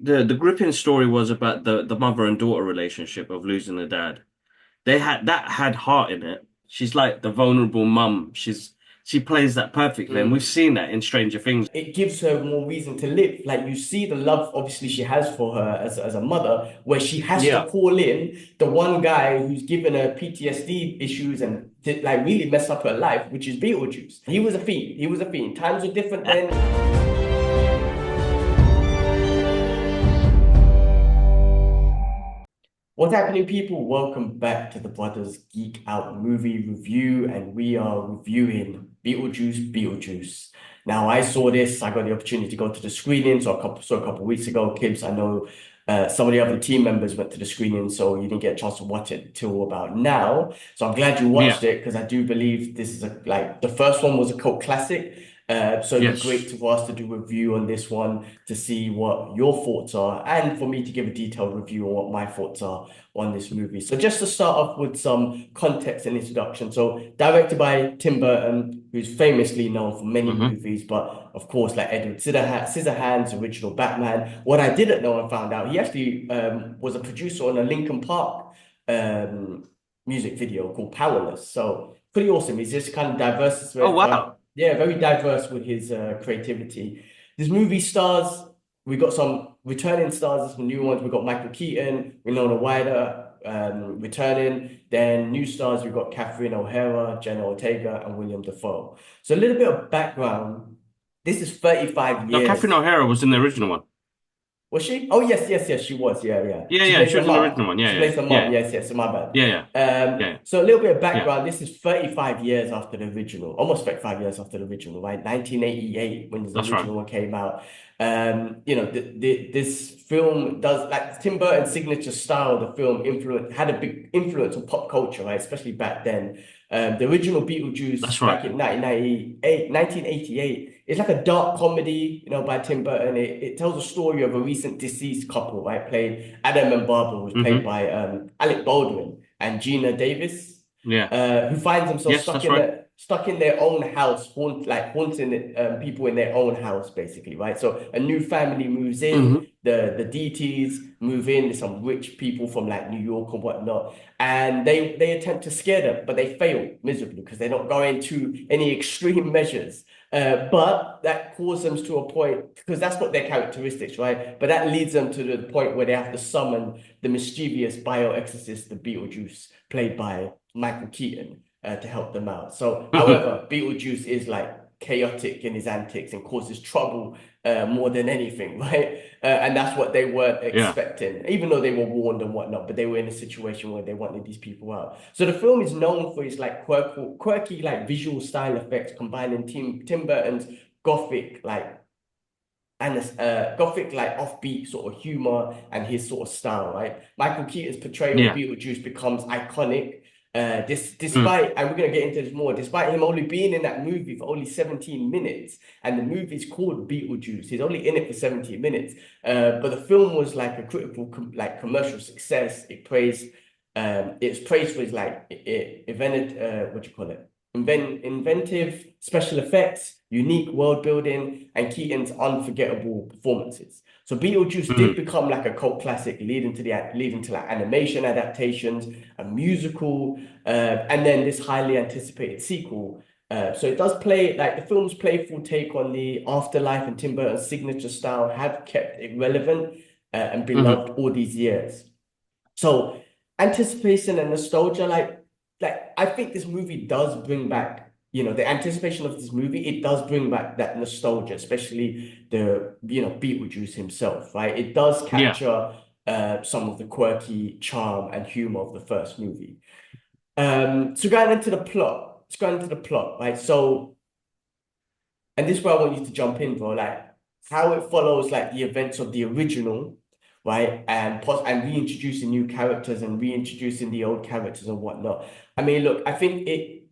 the gripping story was about the mother and daughter relationship of losing a dad. They had heart in it. She's like the vulnerable mum. She plays that perfectly, and we've Mm. seen that in Stranger Things. It gives her more reason to live. Like you see the love obviously she has for her as a mother, where she has to Yeah. call in the one guy who's given her PTSD issues and to, like really mess up her life, which is Beetlejuice. He was a fiend. He was a fiend. Times were different then. What's happening, people? Welcome back to the Brothers Geek Out Movie Review, and we are reviewing Beetlejuice Beetlejuice. Now, I saw this. I got the opportunity to go to the screening, so saw a couple of weeks ago. Kids, I know some of the other team members went to the screening, so you didn't get a chance to watch it till about now. So I'm glad you watched Yeah. it because I do believe this is like the first one was a cult classic. So it'd be great Yes. for us to do a review on this one to see what your thoughts are, and for me to give a detailed review on what my thoughts are on this movie. So just to start off with some context and introduction. So directed by Tim Burton, who's famously known for many Hmm. movies, but of course like Edward Scissorhands, original Batman. What I didn't know and found out, he actually was a producer on a Linkin Park um, music video called Powerless. So pretty awesome. He's just kind of diverse, Oh wow. yeah, very diverse with his creativity. This movie stars, we got some returning stars, some new ones. We got Michael Keaton, Winona Ryder returning. Then new stars, we've got Catherine O'Hara, Jenna Ortega, and William Dafoe. So a little bit of background. This is 35 No, Catherine years. O'Hara was in the original one. Was she? Oh, yes, yes, yes, she was. Yeah, yeah. Yeah, She yeah, plays she the was in the mom. original one. Yeah, She yeah, plays the mom. yeah, Yes, yes. So my bad. yeah, yeah, yeah, So a little bit of yeah. background. This is 35 years after the original, almost 35 years after the original, right? 1988, when the That's right. original one came out. This film does like Tim Burton's signature style. The film influence had a big influence on pop culture, right? Especially back then. The original That's Beetlejuice right. back in 1988 it's like a dark comedy, by Tim Burton. It tells a story of a recent deceased couple, right? Played Adam and Barbara was played Hmm. by Alec Baldwin and Gina Davis, Yeah. who finds themselves Yes, that's right. stuck in their own house, haunting people in their own house, basically, right? So a new family moves in. Hmm. The DTs move in. There's some rich people from like New York or whatnot, and they attempt to scare them, but they fail miserably because they're not going to any extreme measures. But that causes them to a point because that's not their characteristics, right? But that leads them to the point where they have to summon the mischievous bioexorcist, the Beetlejuice, played by Michael Keaton, to help them out. So, however, Beetlejuice is like chaotic in his antics and causes trouble more than anything, right? And that's what they weren't Yeah. expecting, even though they were warned and whatnot. But they were in a situation where they wanted these people out. So the film is known for its like quirky like visual style effects, combining Tim Burton's gothic gothic like offbeat sort of humor and his sort of style, right? Michael Keaton's portrayal of Yeah. Beetlejuice becomes iconic. Mm. Despite, and we're gonna get into this more, despite him only being in that movie for only 17 minutes, and the movie's called Beetlejuice, he's only in it for 17 minutes. But the film was like a critical, like commercial success. It's praised for his like invented, what do you call it? Inventive special effects, unique world building, and Keaton's unforgettable performances. So Beetlejuice did Mm. become like a cult classic, leading to like animation adaptations, a musical, and then this highly anticipated sequel. So it does play like the film's playful take on the afterlife and Tim Burton's signature style have kept it relevant and Hmm. beloved all these years. So anticipation and nostalgia, like I think this movie does bring back, the anticipation of this movie, it does bring back that nostalgia, especially Beetlejuice himself, right? It does Yeah. capture some of the quirky charm and humor of the first movie. Going into the plot, right? So, and this is where I want you to jump in, bro, like how it follows like the events of the original, right? And reintroducing new characters and reintroducing the old characters and whatnot. I mean, look, I think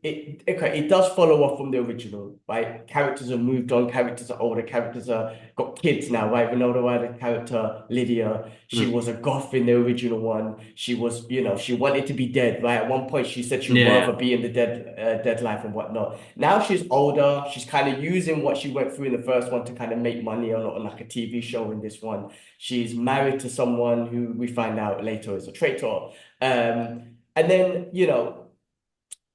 it does follow off from the original, right? Characters have moved on, characters are older, characters are got kids now, right? We know the character Lydia, she Mm. was a goth in the original one. She was, she wanted to be dead, right? At one point, she said she'd rather Yeah, be in the dead life and whatnot. Now she's older. She's kind of using what she went through in the first one to kind of make money on like a TV show in this one. She's married to someone who we find out later is a traitor. And then,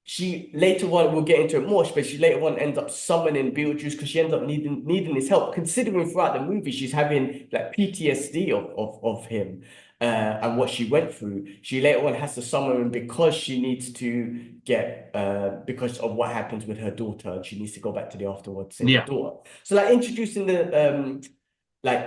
she later on, we'll get into it more, but she later on ends up summoning Beetlejuice because she ends up needing his help. Considering throughout the movie she's having like PTSD of him and what she went through. She later on has to summon him because she needs to get because of what happens with her daughter, and she needs to go back to the afterworld to save her yeah, daughter. So like introducing the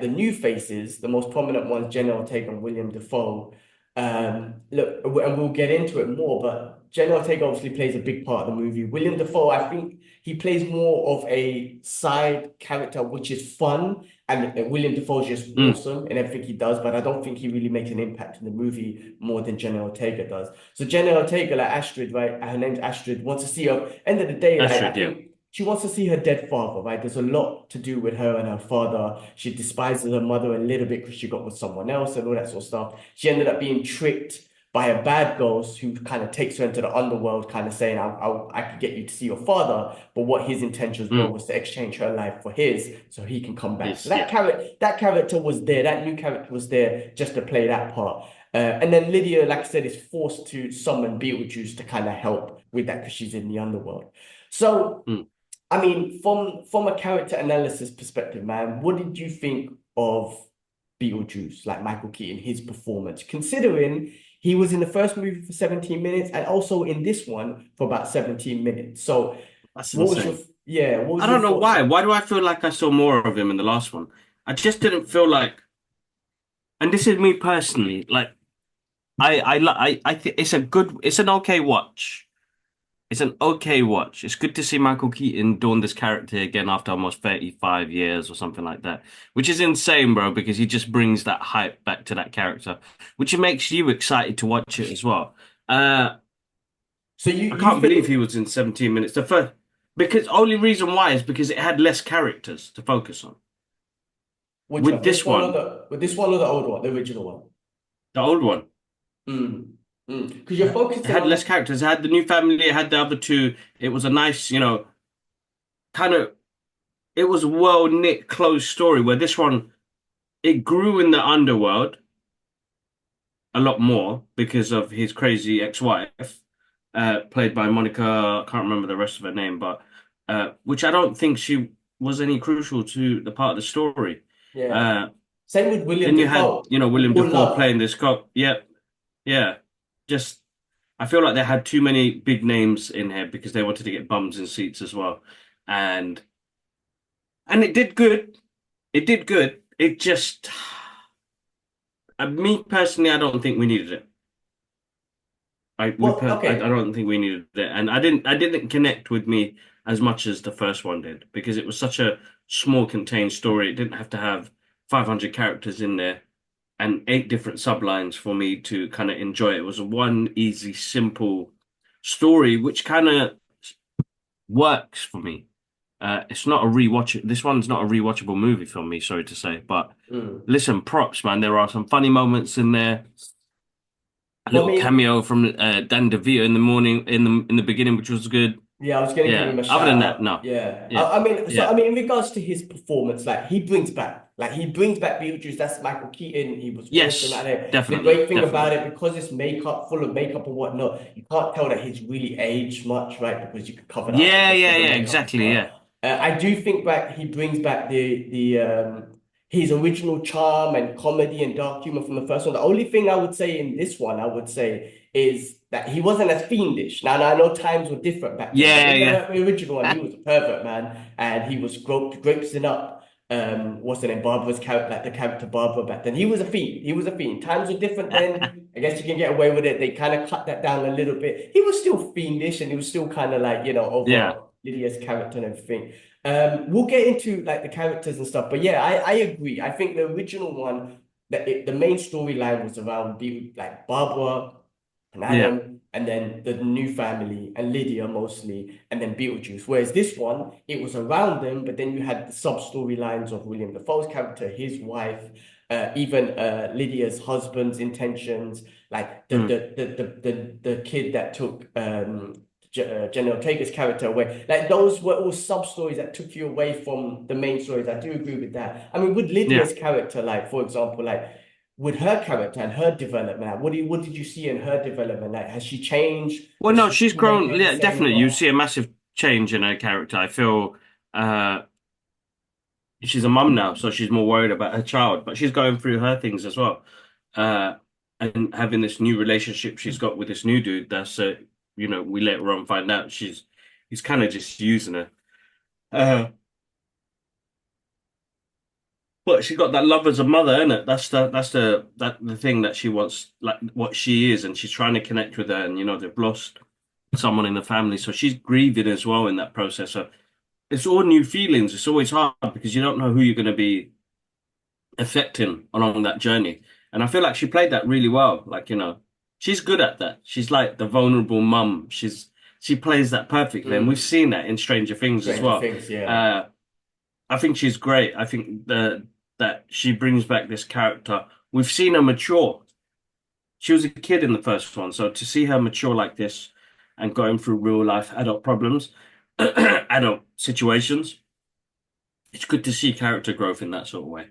new faces, the most prominent ones, Jenna Ortega and William Dafoe. Look, and we'll get into it more, but Jenna Ortega obviously plays a big part of the movie. William Dafoe, I think he plays more of a side character, which is fun, and William Dafoe is just mm, awesome in everything he does, but I don't think he really makes an impact in the movie more than Jenna Ortega does. So Jenna Ortega, like Astrid, right? Her name's Astrid, wants to see her. End of the day, like I Astrid, yeah. think she wants to see her dead father, right? There's a lot to do with her and her father. She despises her mother a little bit because she got with someone else and all that sort of stuff. She ended up being tricked by a bad ghost who kind of takes her into the underworld, kind of saying, I could get you to see your father. But what his intentions were Mm, was to exchange her life for his so he can come back. So is yeah, that character was there. That new character was there just to play that part. And then Lydia, like I said, is forced to summon Beetlejuice to kind of help with that because she's in the underworld. So mm. I mean, from a character analysis perspective, man, what did you think of Beetlejuice, like Michael Keaton, his performance, considering he was in the first movie for 17 minutes and also in this one for about 17 minutes. So That's what was your insane. what I was your don't know thoughts why. on? Why do I feel like I saw more of him in the last one? I just didn't feel like, and this is me personally. Like I think it's an okay watch. It's an okay watch. It's good to see Michael Keaton doing this character again after almost 35 years or something like that, which is insane, bro, because he just brings that hype back to that character, which makes you excited to watch it as well. Uh, So I you can't believe think he was in 17 minutes. The first, because only reason why is because it had less characters to focus on. which With one? This this one or one, the with this one or the old one, the original one? the old one, Mm. Because you're it focusing had less on characters. It had the new family, it had the other two. It was a nice, kind of, it was a well knit, closed story where this one, it grew in the underworld a lot more because of his crazy ex-wife, played by Monica. I can't remember the rest of her name, but which I don't think she was any crucial to the part of the story. yeah. Uh, Same with William then you had, Dafoe William or Dafoe Love. playing this cop. Yeah, yeah. Just I feel like they had too many big names in here because they wanted to get bums in seats as well, and it did good. It did good. It just, me personally, I don't think we needed it. Well, I okay. don't think we needed it, and I didn't connect with me as much as the first one did because it was such a small contained story. It didn't have to have 500 characters in there and eight different sublines for me to kind of enjoy it. It was a one easy, simple story which kind of works for me. It's not a rewatch. This one's not a rewatchable movie for me, sorry to say, but Mm. listen, props, man. There are some funny moments in there. A Well, I little mean, cameo from Dan DeVito in the morning in the beginning, which was good. yeah, I was gonna give Yeah. him a Other shout than that, out. no. Yeah, Yeah. Yeah. I mean, in regards to his performance, like he brings back Beetlejuice. That's Michael Keaton. He was awesome Yes. at it. The Definitely. great thing about Definitely. it, because it's makeup, full of makeup and whatnot, you can't tell that he's really aged much, right? Because you could cover that up with Yeah. with Yeah. the Yeah. makeup and Exactly. stuff. Yeah. I do think back he brings back the his original charm and comedy and dark humor from the first one. The only thing I would say in this one, I would say, is that he wasn't as fiendish. Now I know times were different back then, but Yeah. in Yeah. the original one, he was a pervert, man, and he was grapesing up. What's the name? Barbara's character, like the character Barbara back then. He was a fiend. He was a fiend. Times were different then. I guess you can get away with it. They kind of cut that down a little bit. He was still fiendish, and he was still kind of like Yeah. over Lydia's character and everything. We'll get into like the characters and stuff, but yeah, I agree. I think the original one, the main storyline was around like Barbara. and Yeah. Adam, and then the new family and Lydia mostly, and then Beetlejuice. Whereas this one, it was around them, but then you had the sub storylines of William Dafoe's character, his wife, even Lydia's husband's intentions, like Mm. the kid that took Jenna Ortega's character away. Like those were all sub stories that took you away from the main stories. I do agree with that. I mean, with Yeah. Lydia's character, like for example, like with her character and her development, like, what did you see in her development? Like, has she changed? Well, Does no, she she's grown. remain the Yeah, same? definitely. You see a massive change in her character. I feel uh she's a mum now, so she's more worried about her child, but she's going through her things as well. Uh, and having this new relationship she's got with this new dude, that's we later on find out he's kind of just using her. Uh, but she got that love as a mother, isn't it? That's the thing that she wants, like what she is, and she's trying to connect with her, and they've lost someone in the family, so she's grieving as well in that process. So it's all new feelings. It's always hard because you don't know who you're going to be affecting along that journey. And I feel like she played that really well. Like, she's good at that. She's like the vulnerable mum. She plays that perfectly. And we've Mm, seen that in Stranger Things as Stranger well. Things, yeah. Uh, I think she's great. I think that she brings back this character. We've seen her mature. She was a kid in the first one, so to see her mature like this and going through real life adult problems, adult situations, it's good to see character growth in that sort of way.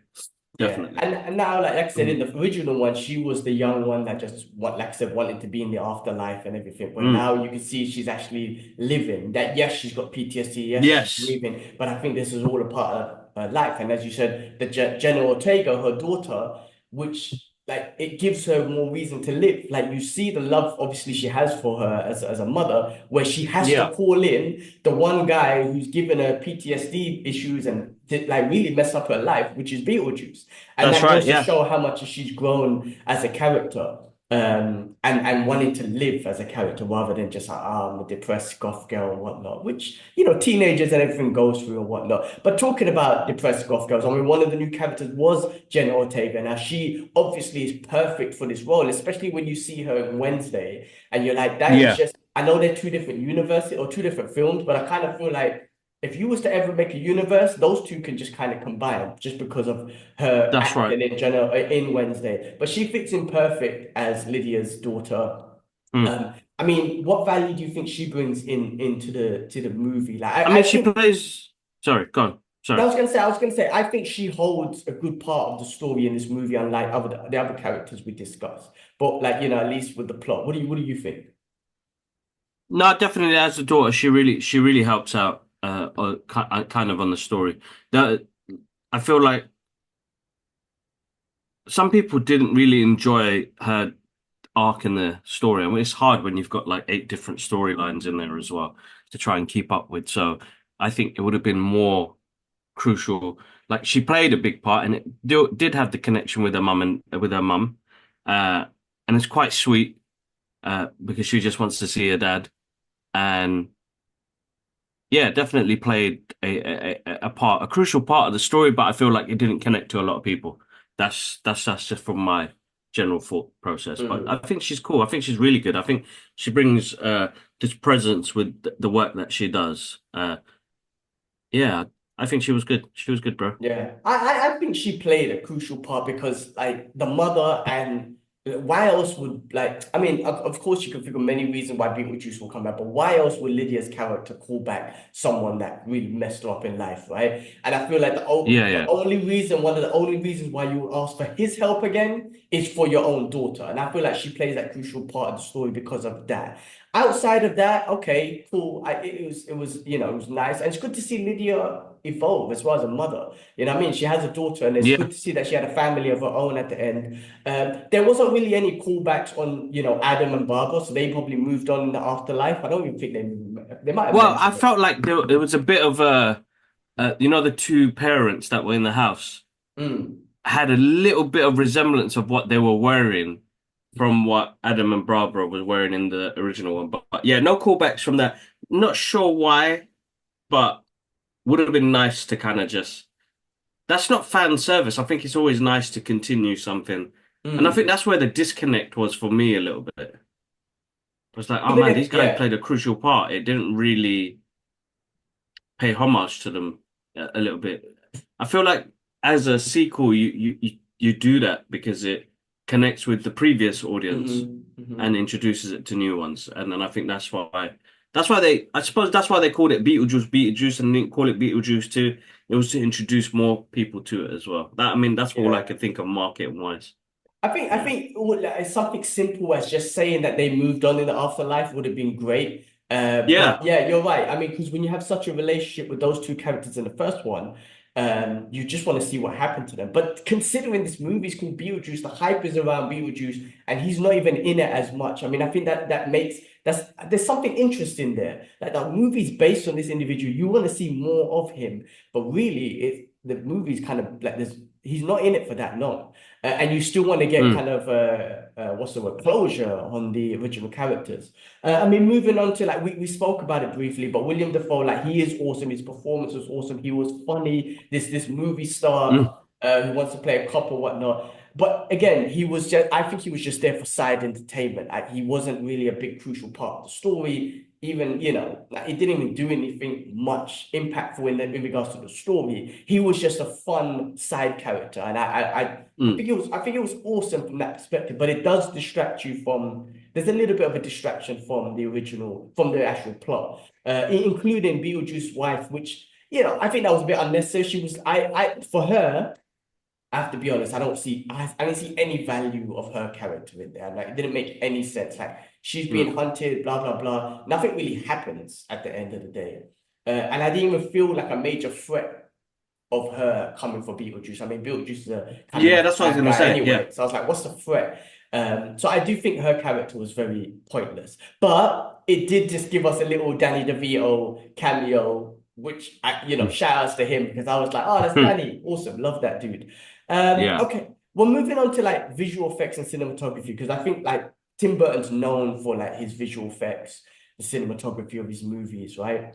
Yeah, Definitely. and now, like I said, in Mm. the original one, she was the young one that just like I said, wanted to be in the afterlife and everything. But Mm. now you can see she's actually living. That yes, she's got PTSD, yes, she's Yes. grieving, but I think this is all a part of her life. And as you said, the Jenna Ortega, her daughter, which like it gives her more reason to live. Like you see the love, obviously she has for her as a mother, where she has to Yeah, call in the one guy who's given her PTSD issues and like really mess up her life, which is Beetlejuice. And that's that right. goes to Yeah. show how much she's grown as a character, and wanting to live as a character rather than just like, I'm a depressed goth girl and whatnot, which, teenagers and everything goes through and whatnot. But talking about depressed goth girls, I mean, one of the new characters was Jenna Ortega. Now, she obviously is perfect for this role, especially when you see her in Wednesday and you're like, that is Yeah, just, I know they're two different universes or two different films, but I kind of feel like if you was to ever make a universe, those two can just kind of combine just because of her that's right. acting in general in Wednesday. But she fits in perfect as Lydia's daughter. Mm. I mean, what value do you think she brings into the movie? Like, I I mean, she think plays. Sorry, go on. I Sorry. was gonna say, I think she holds a good part of the story in this movie, unlike the other characters we discussed. But like, at least with the plot, what do you think? No, definitely as a daughter, she really helps out. Kind of on the story. That I feel like some people didn't really enjoy her arc in the story. I mean, it's hard when you've got like eight different storylines in there as well to try and keep up with. So I think it would have been more crucial. Like she played a big part, and it did have the connection with her mum uh, and it's quite sweet because she just wants to see her dad, and yeah, definitely played a part, a crucial part of the story. But I feel like it didn't connect to a lot of people. That's just from my general thought process. But I Mm. think she's cool. I think she's really good. I think she brings this presence with the work that she does. Yeah, I think she was good. She was good, bro. Yeah, I think she played a crucial part because like the mother and why else would like I mean of course you can think of many reasons why Beetlejuice will come back, but why else would Lydia's character call back someone that really messed her up in life, right? And I feel like Yeah, the yeah, only reason one of the only reasons why you would ask for his help again is for your own daughter, and I feel like she plays that crucial part of the story because of that. Outside of that, okay, cool. It was it was nice, and it's good to see Lydia evolve as well as a mother. You know what I mean? She has a daughter, and it's yeah. good to see that she had a family of her own at the end. There wasn't really any callbacks on, Adam and Barbara, so they probably moved on in the afterlife. I don't even think they might have Well, I mentioned it. felt like there was a bit of the two parents that were in the house Mm. had a little bit of resemblance of what they were wearing from what Adam and Barbara was wearing in the original one. But yeah, no callbacks from that. Not sure why, but would have been nice to kind of just. That's not fan service. I think it's always nice to continue something. And I think Mm. that's where the disconnect was for me a little bit. It's like, oh Even man, if, these guys yeah. played a crucial part. It didn't really pay homage to them a little bit. I feel like as a sequel, you do that because it connects with the previous audience and Hmm. introduces it to new ones. And then I think that's why they I suppose that's why they called it Beetlejuice and didn't call it Beetlejuice 2. It was to introduce more people to it as well. That I mean, that's all I Yeah. could think of marketing wise. I Yeah. think like, something simple as just saying that they moved on in the afterlife would have been great. But Yeah. yeah, you're right. I mean, because when you have such a relationship with those two characters in the first one, you just want to see what happened to them. But considering this movie is called Beetlejuice, the hype is around Beetlejuice, and he's not even in it as much. I mean, I think that makes there's something interesting there. Like the movie's based on this individual, you want to see more of him, but really, the movie's kind of like this. He's not in it for that long. And you still want to get Mm. kind of what's the word, closure on the original characters. I mean, moving on to like we spoke about it briefly, but William Dafoe, like he is awesome. His performance was awesome. He was funny. This movie star Mm. who wants to play a cop or whatnot. But again, he was just I think he was just there for side entertainment. Like, he wasn't really a big crucial part of the story. Even, like, he didn't even do anything much impactful in regards to the story. He was just a fun side character, and Mm. I think it was awesome from that perspective, but it does distract you from. There's a little bit of a distraction from the original, from the actual plot, including Beetlejuice's wife, which I think that was a bit unnecessary. She was, for her, I have to be honest, I didn't see any value of her character in there. Like, it didn't make any sense. Like, she's being Mm. hunted, blah blah blah. Nothing really happens at the end of the day, and I didn't even feel like a major threat of her coming for Beetlejuice. I mean, Beetlejuice is a kind of Yeah, a that's what I was bad gonna guy say. Yeah. anyway. So I was like, what's the threat? So I do think her character was very pointless. But it did just give us a little Danny DeVito cameo, which Mm. shout outs to him because I was like, oh, that's Mm. Danny. Awesome. Love that dude. Yeah. Okay. Well, moving on to like visual effects and cinematography, because I think like Tim Burton's known for like his visual effects, the cinematography of his movies, right?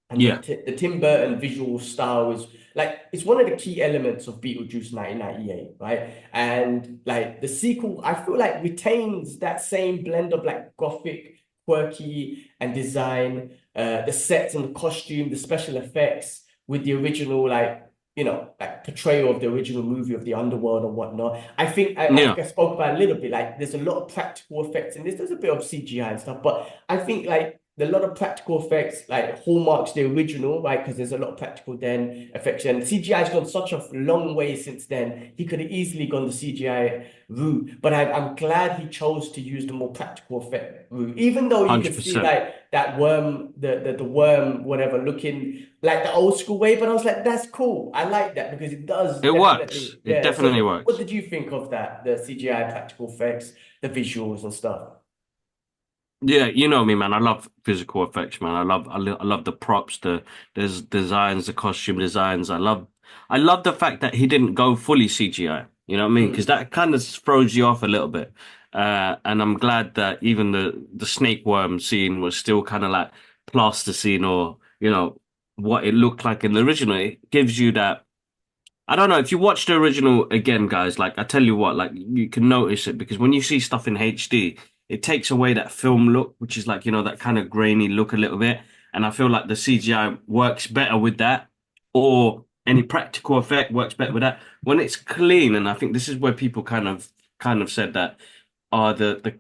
And Yeah. the Tim Burton visual style is like it's one of the key elements of Beetlejuice 1998, right? And like the sequel, I feel like retains that same blend of like gothic, quirky, and design, the sets and the costume, the special effects with the original like portrayal of the original movie of the underworld and whatnot. I think Yeah. I spoke about a little bit. Like, there's a lot of practical effects in this. There's a bit of CGI and stuff, but I think like a lot of practical effects like hallmarks the original, right? Because there's a lot of practical then effects, and CGI has gone such a long way since then. He could have easily gone the CGI route, but I'm glad he chose to use the more practical effect route, even though you could see 100%. like that worm, the worm, whatever, looking like the old school way. But I was like, that's cool. I like that because it does It works. definitely, It yeah. definitely So, what works. did you think of that? The CGI practical effects, the visuals and stuff. Yeah, you know me, man. I love physical effects, man. I love the props, the designs, the costume designs. I love the fact that he didn't go fully CGI. You know what I mean? Because Mm, that kind of throws you off a little bit. And I'm glad that even the snake worm scene was still kind of like plasticine or what it looked like in the original. It gives you that. I don't know if you watch the original again, guys. Like I tell you what, like you can notice it because when you see stuff in HD, it takes away that film look, which is like that kind of grainy look a little bit. And I feel like the CGI works better with that, or any practical effect works better with that when it's clean. And I think this is where people kind of said that are the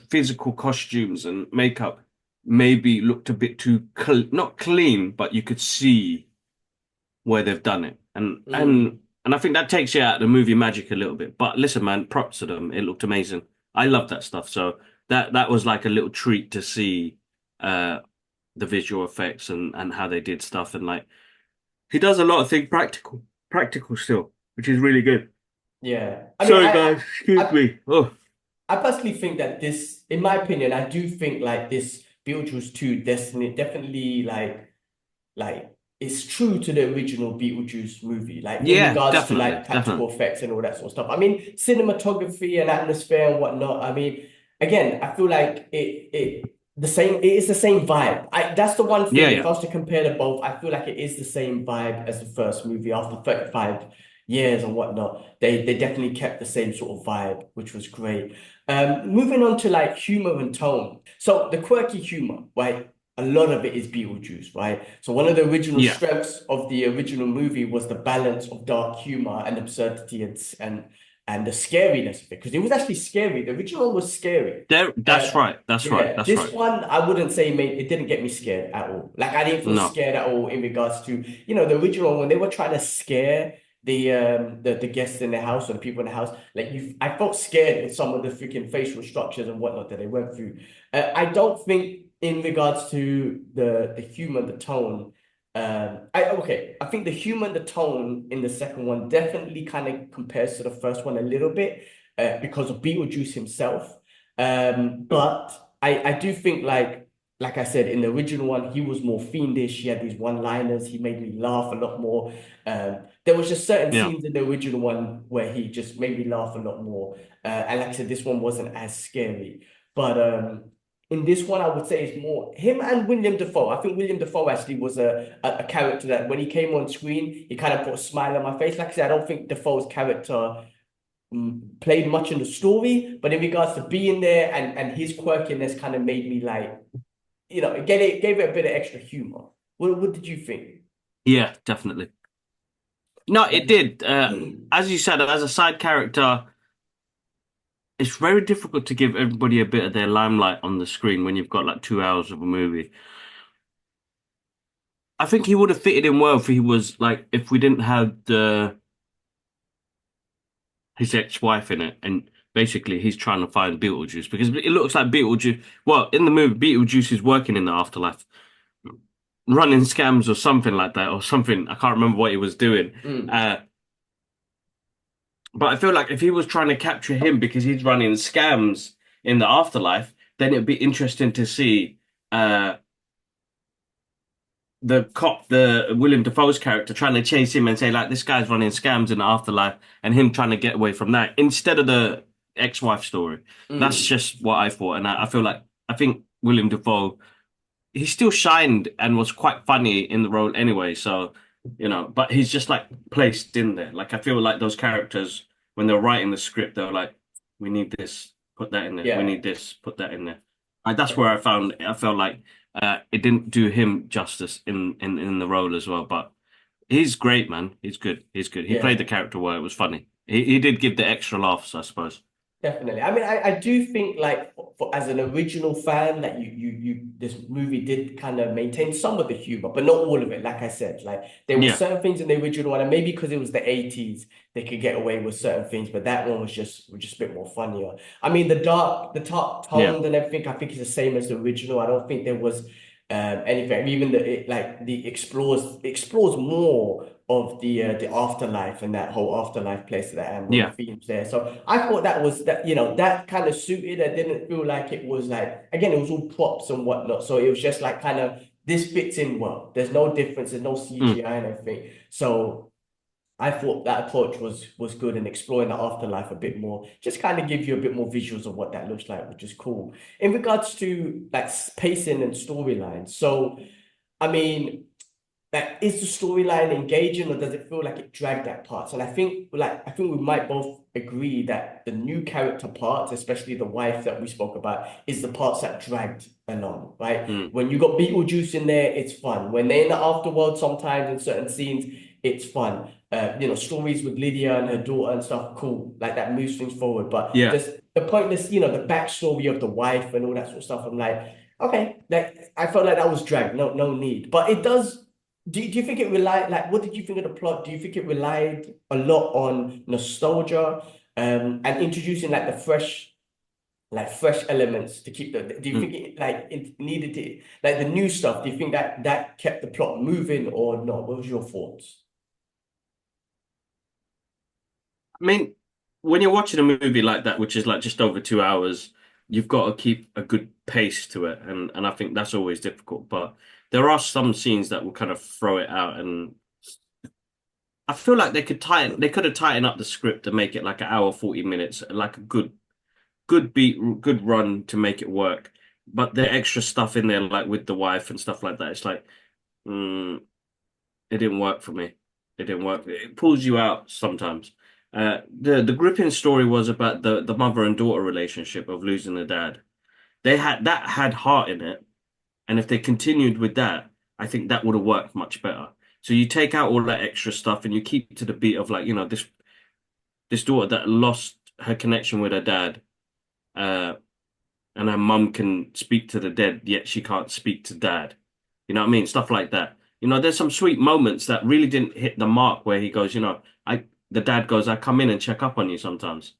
physical costumes and makeup maybe looked a bit too not clean, but you could see where they've done it. And and mm. and I think that takes you out of the movie magic a little bit. But listen, man, props to them. It looked amazing. I love that stuff. So that was like a little treat to see uh the visual effects and how they did stuff. And like he does a lot of things practical still, which is really good. Yeah. I mean, Sorry guys, excuse I me. Oh, I personally think that this, in my opinion, I do think like this Beetlejuice 2 Destiny definitely like it's true to the original Beetlejuice movie, like in yeah, regards to definitely, like practical definitely. effects and all that sort of stuff. I mean, cinematography and atmosphere and whatnot. I mean, again, I feel like it is the same vibe. That's the one Yeah, thing. If yeah. I was to compare them both, I feel like it is the same vibe as the first movie after 35 years and whatnot, they definitely kept the same sort of vibe, which was great. Moving on to like humor and tone. So the quirky humor, right? A lot of it is Beetlejuice, right? So one of the original Yeah, strengths of the original movie was the balance of dark humor and absurdity and the scariness of it, because it was actually scary. The original was scary. there. Uh, That's right. That's right. yeah, That's this right. one I wouldn't say made it didn't get me scared at all. Like I didn't feel No. scared at all in regards to, the original when they were trying to scare the guests in the house or the people in the house. Like I felt scared with some of the freaking facial structures and whatnot that they went through. I don't think in regards to the humor, the tone. I think the humor, the tone in the second one definitely kind of compares to the first one a little bit, because of Beetlejuice himself. But I do think like I said, in the original one, he was more fiendish. He had these one-liners. He made me laugh a lot more. There was just certain Yeah. scenes in the original one where he just made me laugh a lot more. And like I said, this one wasn't as scary. But in this one, I would say it's more him and William Dafoe. I think William Dafoe actually was a character that when he came on screen, he kind of put a smile on my face. Like I said, I don't think Dafoe's character played much in the story, but in regards to being there and his quirkiness kind of made me like, gave it a bit of extra humor. What did you think? Yeah, definitely. No, it did. Mm. As you said, as a side character, it's very difficult to give everybody a bit of their limelight on the screen when you've got like 2 hours of a movie. I think he would have fitted in well if he was like if we didn't have the his ex-wife in it, and basically he's trying to find Beetlejuice because it looks like Beetlejuice. Well, in the movie, Beetlejuice is working in the afterlife, running scams or something like that, or something. I can't remember what he was doing. Mm. Uh, but I feel like if he was trying to capture him because he's running scams in the afterlife, then it'd be interesting to see uh, the cop, the William Dafoe's character, trying to chase him and say like this guy's running scams in the afterlife, and him trying to get away from that instead of the ex-wife story. That's Mm. just what I thought, and I feel like I think William Dafoe he still shined and was quite funny in the role anyway. So, but he's just like placed in there. Like I feel like those characters when they're writing the script, they're like, we need this, put that in there. We Yeah. need this, put that in there. That's where I felt like it didn't do him justice in the role as well. But he's great, man. He's good. He's good. He played the Yeah. character well. It was funny. He did give the extra laughs, I suppose. Definitely. I mean, I do think like as an original fan that this movie did kind of maintain some of the humor, but not all of it. Like I said, like there were Yeah, certain things in the original one, and maybe because it was the 80s, they could get away with certain things, but that one was just a bit more funnier. I mean, the dark yeah, tones and everything, I think it's the same as the original. I don't think there was anything. Even the explores more of the afterlife and that whole afterlife place that and the yeah, themes there. So I thought that kind of suited. I didn't feel like it was like again, it was all props and whatnot. So it was just like kind of this fits in well. There's no difference, there's no mm, CGI and everything. So I thought that approach was good in exploring the afterlife a bit more. Just kind of give you a bit more visuals of what that looks like, which is cool. In regards to like pacing and storylines, so I mean, like is the storyline engaging or does it feel like it dragged at parts? And I think we might both agree that the new character parts, especially the wife that we spoke about, is the parts that dragged along, right? mm, When you got Beetlejuice in there, it's fun. When they're in the afterworld, sometimes in certain scenes, it's fun. Stories with Lydia and her daughter and stuff, cool. Like that moves things forward. But yeah. just the pointless, the backstory of the wife and all that sort of stuff. I'm like, okay, like I felt like that was dragged. No need. But it does. Do you think it relied, like, what did you think of the plot? Do you think it relied a lot on nostalgia, and introducing like the fresh elements to keep do you Mm. think it needed it, like the new stuff? Do you think that kept the plot moving or not? What was your thoughts? I mean, when you're watching a movie like that, which is like just over 2 hours, you've got to keep a good pace to it, and I think that's always difficult. But there are some scenes that will kind of throw it out, and I feel like they could have tightened up the script to make it like an hour 40 minutes, like a good beat, good run to make it work. But the extra stuff in there, like with the wife and stuff like that, it's like, mm, it didn't work for me. It didn't work. It pulls you out sometimes. The gripping story was about the mother and daughter relationship of losing the dad. They had that had heart in it, and if they continued with that, I think that would have worked much better. So you take out all that extra stuff and you keep to the beat of like, this daughter that lost her connection with her dad, uh, and her mum can speak to the dead, yet she can't speak to dad. You know what I mean? Stuff like that. There's some sweet moments that really didn't hit the mark where he goes, the dad goes, I come in and check up on you sometimes.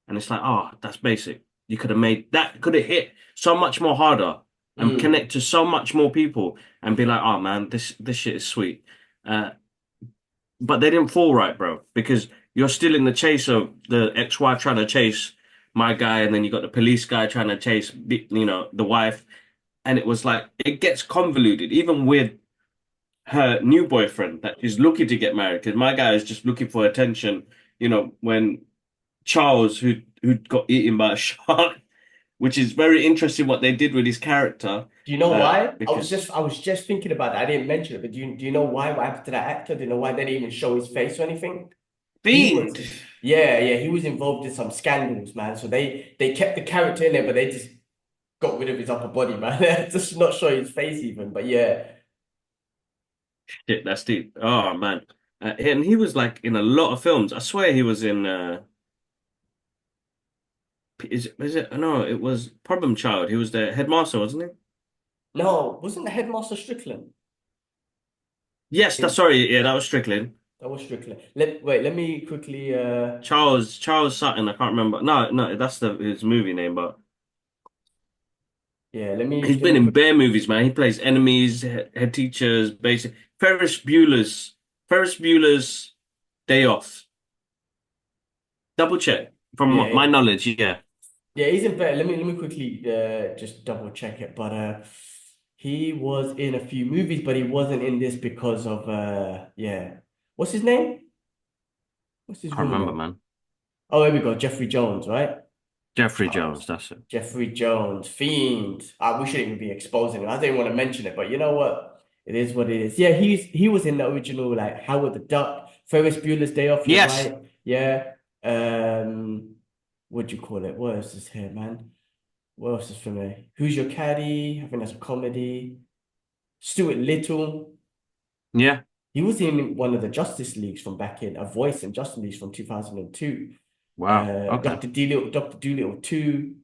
And it's like, oh, that's basic. You could have made that could have hit so much more harder and Mm. connect to so much more people and be like, oh man, this shit is sweet. Uh, but they didn't fall right, bro, because you're still in the chase of the ex-wife trying to chase my guy, and then you got the police guy trying to chase the wife, and it was like it gets convoluted, even with her new boyfriend that is looking to get married, because my guy is just looking for attention. When Charles, who got eaten by a shark, which is very interesting what they did with his character, Do you know why? because I was just thinking about that. I didn't mention it, but do you know why? What happened to that actor? Do you know why they didn't even show his face or anything? He was, Fiend. yeah, he was involved in some scandals, man. So they kept the character in there, but they just got rid of his upper body, man. Just not show his face even. But yeah, Shit, that's deep. Oh man. And he was like in a lot of films. I swear he was in is it no, it was Problem Child. He was the headmaster, wasn't he? no, wasn't the headmaster Strickland? Yes, that's In, sorry, yeah, that was Strickland. that was Strickland. Let me quickly. Charles Sutton, I can't remember. No, no, that's his movie name, but Yeah, he's let been me in quick. bear movies, man. He plays enemies, head teachers, basic Ferris Bueller's Day Off. Double check from my Yeah, knowledge, yeah. yeah, he's in better. Let me quickly just double check it. But he was in a few movies, but he wasn't in this because of yeah. What's his name? What's his Can't real remember, name? man. Oh, here we go. Jeffrey Jones, right? Jeffrey Jones, Charles. that's it. Jeffrey Jones, Fiend. We shouldn't even be exposing him. I didn't want to mention it, but you know what? It is what it is. Yeah, he was in the original like Howard the Duck, Ferris Bueller's Day Off. You're Yes. right. Yeah. What do you call it? What else is here, man? What else is from there? Who's Your Caddy? I think that's a comedy. Stuart Little. Yeah. He was in one of the Justice Leagues from back in A Voice in Justice League from 2002. Wow. Okay. Dr. Doolittle 2.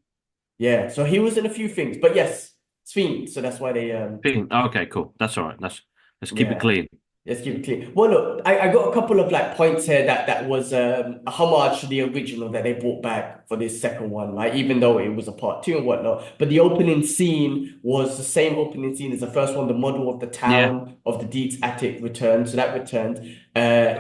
Yeah, so he was in a few things, but yes, it's Fiend. So that's why they Okay, cool. That's all right. Let's keep it yeah. clean. Let's keep it clean. Well, look, I got a couple of like points here that was a homage to the original that they brought back for this second one, right? Even though it was a part two and whatnot. But the opening scene was the same opening scene as the first one. The model of the Yeah. town of the Deets attic returned, so that returned.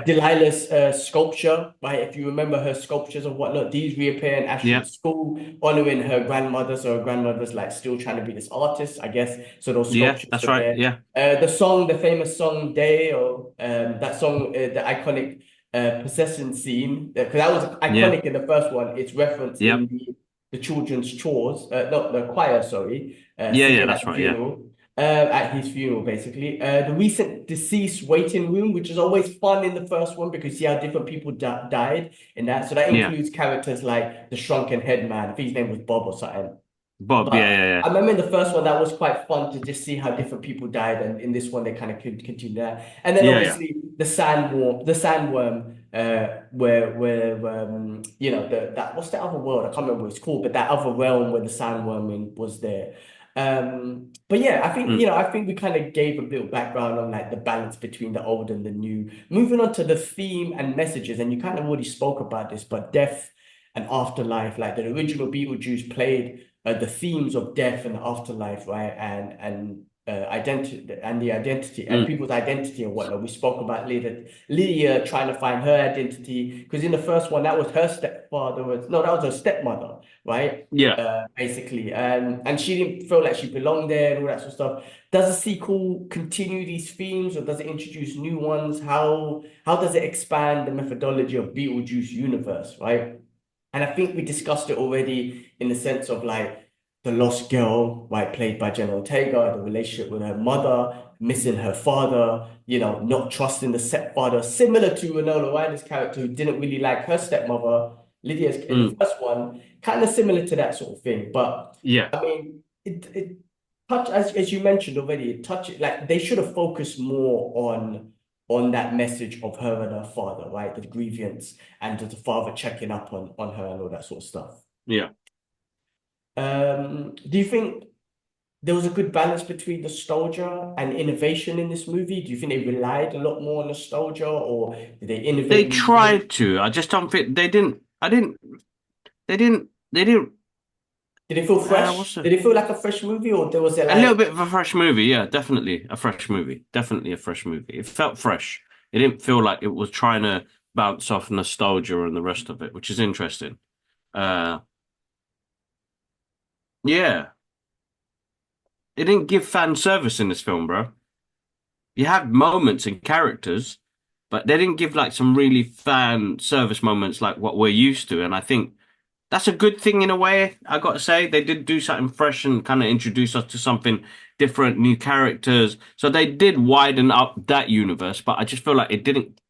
Delilah's sculpture, right? If you remember her sculptures and whatnot, these reappear in Yeah. Astrid's school, honoring her grandmother. So her grandmother's like still trying to be this artist, I guess. So those Yeah, sculptures that's are right. there. Yeah. The song, the famous song "Day," or that song, the iconic possession scene, because that was Yeah. iconic in the first one. It's referenced in Yep. the children's chores, not the choir, sorry, Yeah, yeah, singing at that's the right. Yeah. funeral, at his funeral, basically. The recent deceased waiting room, which is always fun in the first one because you see how different people died in that. So that Yeah. includes characters like the shrunken head man, I think his name was Bob or something. Bob, yeah, But yeah, I yeah. remember in the first one that was quite fun to just see how different people died, and in this one they kind of could continue that. And then Yeah, yeah. obviously the sandworm, where you know that what's the other world? I can't remember what it's called, but that other realm where the sandworm was there. But yeah, I think Mm. I think we kind of gave a little background on like the balance between the old and the new. Moving on to the theme and messages, and you kind of already spoke about this, but death and afterlife, like the original Beetlejuice played the themes of death and afterlife, right? And identity and the identity and Mm. people's identity and whatnot. We spoke about Lydia trying to find her identity because in the first one that was her stepfather was no, that was her stepmother, right? Yeah. Basically, and she didn't feel like she belonged there and all that sort of stuff. Does the sequel continue these themes or does it introduce new ones? How does it expand the methodology of Beetlejuice universe, right? And I think we discussed it already in the sense of like the lost girl, right, played by Jenna Ortega, the relationship with her mother, missing her father, not trusting the stepfather, similar to Winona Ryder's character who didn't really like her stepmother, Lydia's in the Mm, first one, kind of similar to that sort of thing. But yeah. I mean, it touch as you mentioned already, it touch like they should have focused more on that message of her and her father, right? The grievance and the father checking up on her and all that sort of stuff. Yeah. Do you think there was a good balance between nostalgia and innovation in this movie? Do you think they relied a lot more on nostalgia, or did they They innovate new ways? tried to. I just don't think they didn't. I didn't. They didn't. They didn't. Did it feel What's fresh? the Did it feel like a fresh movie, or there was it A little like, bit of a fresh movie? Yeah, definitely a fresh movie. Definitely a fresh movie. It felt fresh. It didn't feel like it was trying to bounce off nostalgia and the rest of it, which is interesting. Uh, yeah, it didn't give fan service in this film, bro. You had moments and characters, but they didn't give like some really fan service moments like what we're used to. And I think that's a good thing in a way, I got to say. They did do something fresh and kind of introduce us to something different, new characters. So they did widen up that universe, but I just feel like it didn't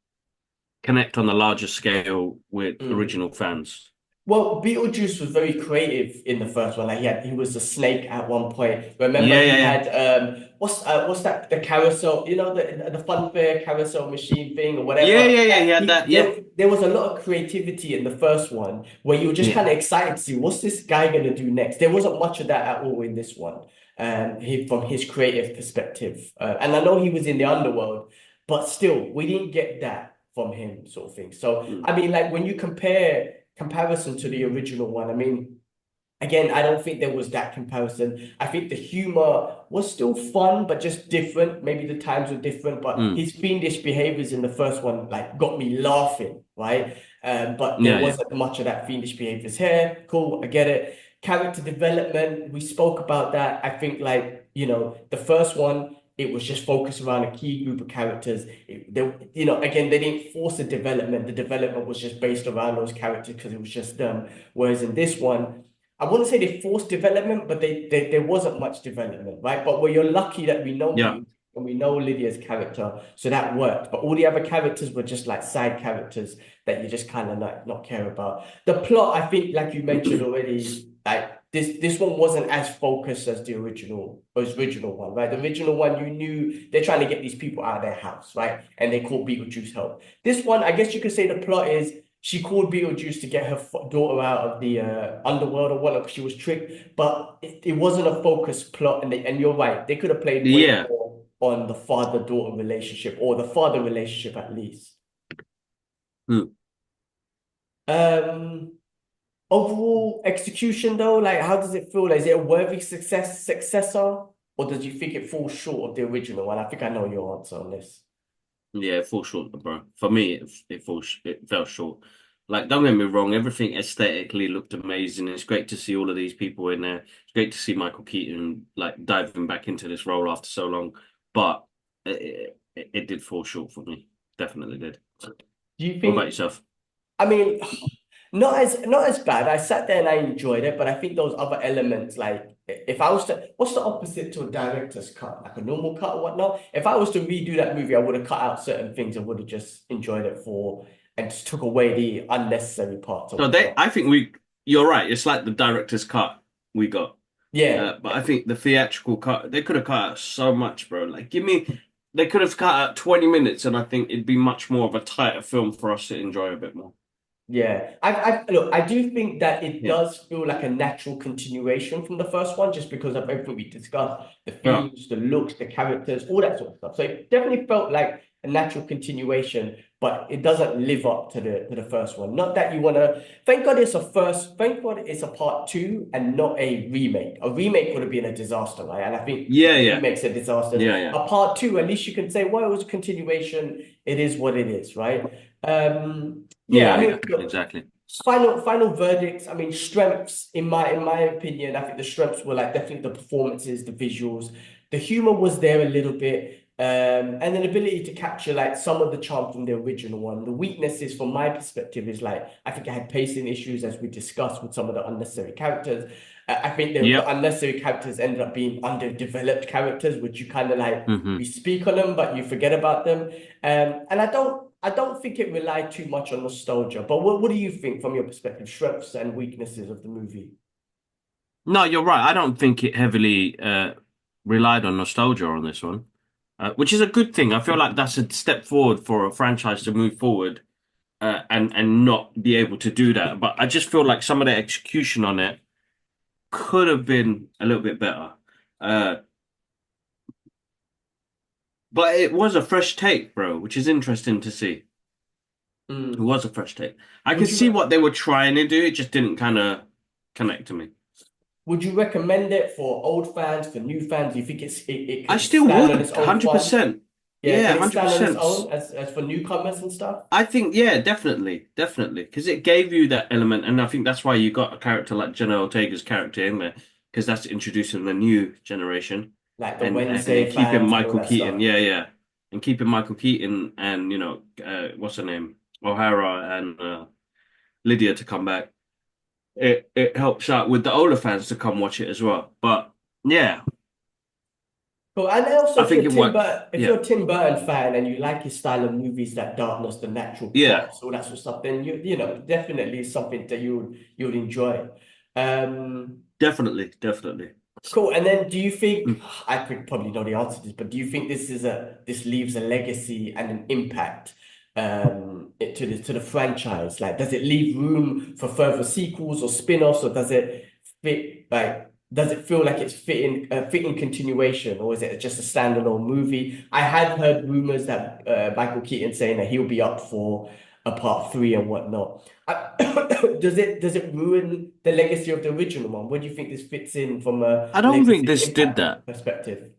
connect on the larger scale with mm. original fans. Well, Beetlejuice was very creative in the first one. Like he was a snake at one point. Remember, Yeah, he yeah, yeah. had what's that? The carousel, the fun fair carousel machine thing or Yeah, whatever. yeah, yeah. He had that. Yep. There was a lot of creativity in the first one where you were just Yeah. kind of excited to see what's this guy gonna do next. There wasn't much of that at all in this one. From his creative perspective, and I know he was in the underworld, but still, we didn't get that from him, sort of thing. So, Mm. I mean, like when you comparison to the original one. I mean, again, I don't think there was that comparison. I think the humor was still fun, but just different. Maybe the times were different, but Mm. his fiendish behaviors in the first one like got me laughing, right? But there Yeah, yeah. wasn't much of that fiendish behaviors here. Cool, I get it. Character development, we spoke about that. I think like, the first one, it was just focused around a key group of characters. Again, they didn't force the development. The development was just based around those characters because it was just them. Whereas in this one, I wouldn't say they forced development, but there wasn't much development, right? But you're lucky that we know Yeah. you and we know Lydia's character, so that worked. But all the other characters were just like side characters that you just kind of like not care about. The plot, I think, like you mentioned already, like this one wasn't as focused as the original one, right? The original one, you knew they're trying to get these people out of their house, right? And they called Beetlejuice help. This one, I guess you could say the plot is she called Beetlejuice to get her daughter out of the underworld or whatnot because she was tricked, but it wasn't a focused plot. And you're right, they could have played way Yeah. more on the father-daughter relationship or the father relationship at least. Mm. Um, Overall execution though, like how does it feel? Like, is it a worthy successor, or does you think it falls short of the original? And I think I know your answer on this. Yeah, it falls short, bro. For me, it fell short. Like, don't get me wrong, everything aesthetically looked amazing. It's great to see all of these people in there. It's great to see Michael Keaton like diving back into this role after so long. But it did fall short for me. Definitely did. Do you What about think? yourself? I mean, not as bad. I sat there and I enjoyed it, but I think those other elements, like if I was to, what's the opposite to a director's cut, like a normal cut or whatnot? If I was to redo that movie, I would have cut out certain things and would have just enjoyed it for and just took away the unnecessary parts or So whatnot. I think you're right. It's like the director's cut we got. Yeah, But I think the theatrical cut, they could have cut out so much, bro. Like, they could have cut out 20 minutes, and I think it'd be much more of a tighter film for us to enjoy a bit more. yeah. Look, I do think that it Yeah. does feel like a natural continuation from the first one, just because of everything we discussed, the Yeah. themes, the looks, the characters, all that sort of stuff. So it definitely felt like a natural continuation, but it doesn't live up to the first one. Not that you wanna, thank God it's a first, thank God it's a part two and not a remake. A remake would have been a disaster, right? And I think Yeah, most yeah. remakes are disasters. Yeah, yeah. A part two, at least you can say, well, it was a continuation, it is what it is, right? Yeah, Yeah, I mean, yeah, look, exactly. final verdicts. I mean, strengths in my opinion. I think the strengths were like definitely the performances, the visuals, the humor was there a little bit. And an ability to capture like some of the charm from the original one. The weaknesses, from my perspective, is like I think I had pacing issues as we discussed with some of the unnecessary characters. I think the Yep. unnecessary characters ended up being underdeveloped characters, which you kind of like Hmm. we speak on them, but you forget about them. And I don't think it relied too much on nostalgia. But what do you think from your perspective, strengths and weaknesses of the movie? No, you're right. I don't think it heavily relied on nostalgia on this one, which is a good thing. I feel like that's a step forward for a franchise to move forward and not be able to do that. But I just feel like some of the execution on it could have been a little bit better. Uh, but it was a fresh take, bro, which is interesting to see. It Mm. was a fresh take. I Would could you see what they were trying to do. It just didn't kind of connect to me. would you recommend it for old fans, for new fans? Do you think it I could still stand on its would, own fun? 100%. Yeah, Yeah, can it stand on its 100%. own as for newcomers and stuff? I think, yeah, definitely, definitely, because it gave you that element, and I think that's why you got a character like Jenna Ortega's character in there, because that's introducing the new generation, Like the and Wednesday keeping fans and all Michael that Keaton, stuff. yeah, yeah, and keeping Michael Keaton and what's her name, O'Hara and Lydia to come back. It helps out with the older fans to come watch it as well. But yeah, Cool. And also, I think it worked. If Yeah, you're a Tim Burton fan and you like his style of movies, that darkness, the natural yeah, plots, all that sort of stuff, then you know definitely is something that you would enjoy. Um, definitely, definitely. Cool. And then do you think Mm. I could probably know the answer to this, but do you think this leaves a legacy and an impact to the franchise? Like, does it leave room for further sequels or spin-offs, or does it feel like it's fitting continuation, or is it just a standalone movie? I had heard rumors that Michael Keaton saying that he'll be up for a part three and whatnot. Does it ruin the legacy of the original one? Where do you think this fits in from a I don't think legacy this did impact that. perspective?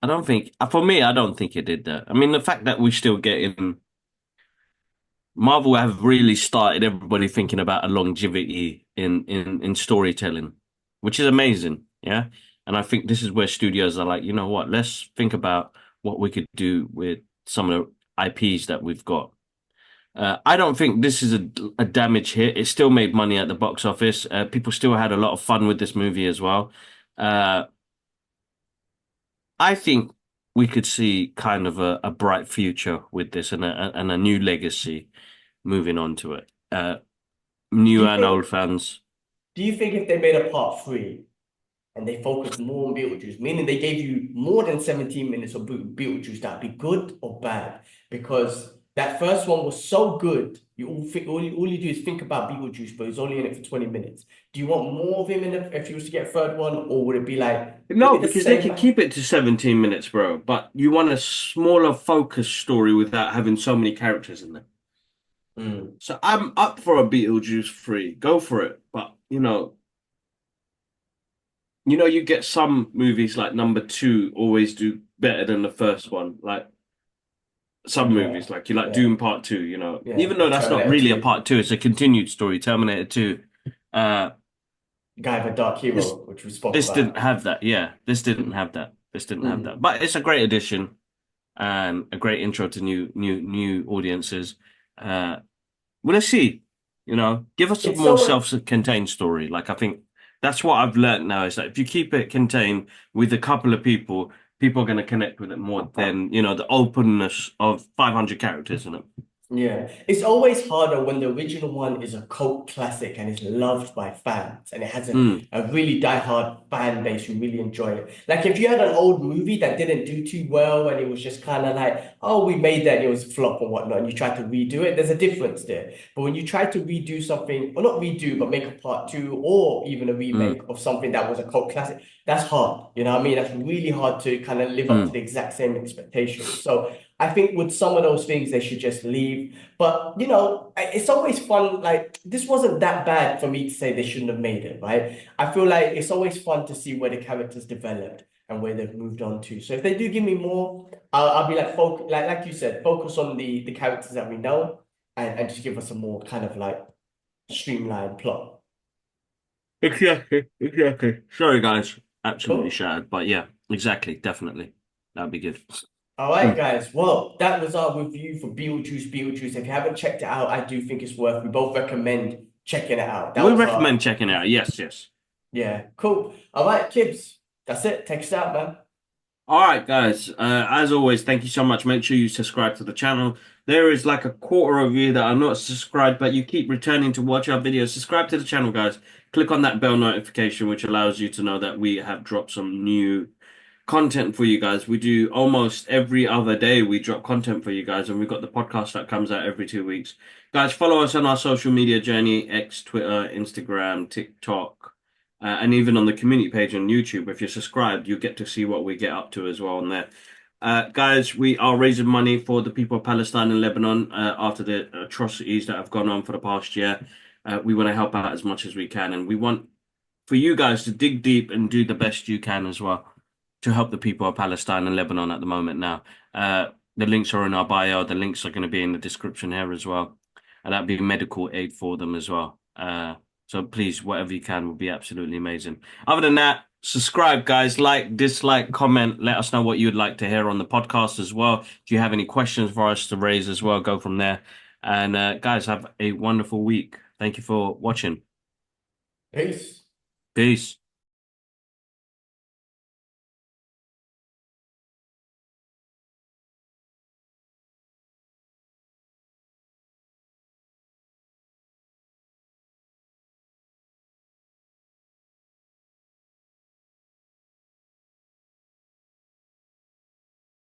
I don't think, for me, I don't think it did that. I mean, the fact that we still getting Marvel have really started everybody thinking about a longevity in storytelling, which is amazing. Yeah. And I think this is where studios are like, you know what, let's think about what we could do with some of the IPs that we've got. I don't think this is a damage hit. It still made money at the box office. People still had a lot of fun with this movie as well. Uh, I think we could see kind of a bright future with this and a new legacy moving on to it. Do New you and think old fans. do you think if they made a part three and they focused more on Beetlejuice, meaning they gave you more than 17 minutes of Beetlejuice, that'd be good or bad? Because that first one was so good, all you do is think about Beetlejuice, but he's only in it for 20 minutes. Do you want more of him in it if you was to get a third one, or would it be like, would No, it the because they same? could keep it to 17 minutes, bro. But you want a smaller focus story without having so many characters in there. Mm. So I'm up for a Beetlejuice free. Go for it. But you get some movies like number two always do better than the first one. Like some Yeah, movies, like you like yeah, Doom Part Two, yeah. even though Or that's not Terminator really a 2, part two, it's a continued story, Terminator 2. Uh Guy with a Dark this Hero, which we spoke this didn't about. have that. Yeah, this didn't Mm. have that. This didn't have that. Mm. But it's a great addition and a great intro to new audiences. Uh well, let's see. Give us a It's more so self-contained story. Like I think that's what I've learned now is that if you keep it contained with a couple of people are going to connect with it more than, the openness of 500 characters in it. Yeah, it's always harder when the original one is a cult classic and is loved by fans and it has Mm, a really diehard fan base who really enjoy it. Like if you had an old movie that didn't do too well and it was just kind of like, oh, we made that and it was a flop or whatnot, and you try to redo it, there's a difference there. But when you try to redo something, or not redo, but make a part two or even a remake mm, of something that was a cult classic, that's hard. You know what I mean? That's really hard to kind of live up to mm. the exact same expectations. So I think with some of those things, they should just leave. But it's always fun. Like this wasn't that bad for me to say they shouldn't have made it, right? I feel like it's always fun to see where the characters developed and where they've moved on to. So if they do give me more, I'll be like, focus, like you said, focus on the characters that we know, and just give us a more kind of like streamlined plot. Exactly, exactly. Sorry, guys. Absolutely Cool. shattered. But yeah, exactly. Definitely. That'd be good. All right, Mm. guys. Well, that was our review for Beetlejuice Beetlejuice. If you haven't checked it out, I do think it's worth. We both recommend checking it out. That We was recommend our checking it out. Yes, yes. yeah, cool. All right, Kibbs. That's it. Take us out, man. All right, guys. As always, thank you so much. Make sure you subscribe to the channel. There is like a quarter of you that are not subscribed, but you keep returning to watch our videos. Subscribe to the channel, guys. Click on that bell notification, which allows you to know that we have dropped some new content for you guys. We do almost every other day. We drop content for you guys, and we've got the podcast that comes out every 2 weeks. Guys, follow us on our social media journey: X, Twitter, Instagram, TikTok, and even on the community page on YouTube. If you're subscribed, you get to see what we get up to as well on there. Guys, we are raising money for the people of Palestine and Lebanon after the atrocities that have gone on for the past year. We want to help out as much as we can, and we want for you guys to dig deep and do the best you can as well to help the people of Palestine and Lebanon at the moment now. The links are in our bio. The links are going to be in the description here as well. And that'd be medical aid for them as well. So please, whatever you can would be absolutely amazing. Other than that, subscribe, guys. Like, dislike, comment. Let us know what you'd like to hear on the podcast as well. If you have any questions for us to raise as well, go from there. And guys, have a wonderful week. Thank you for watching. Peace. Peace.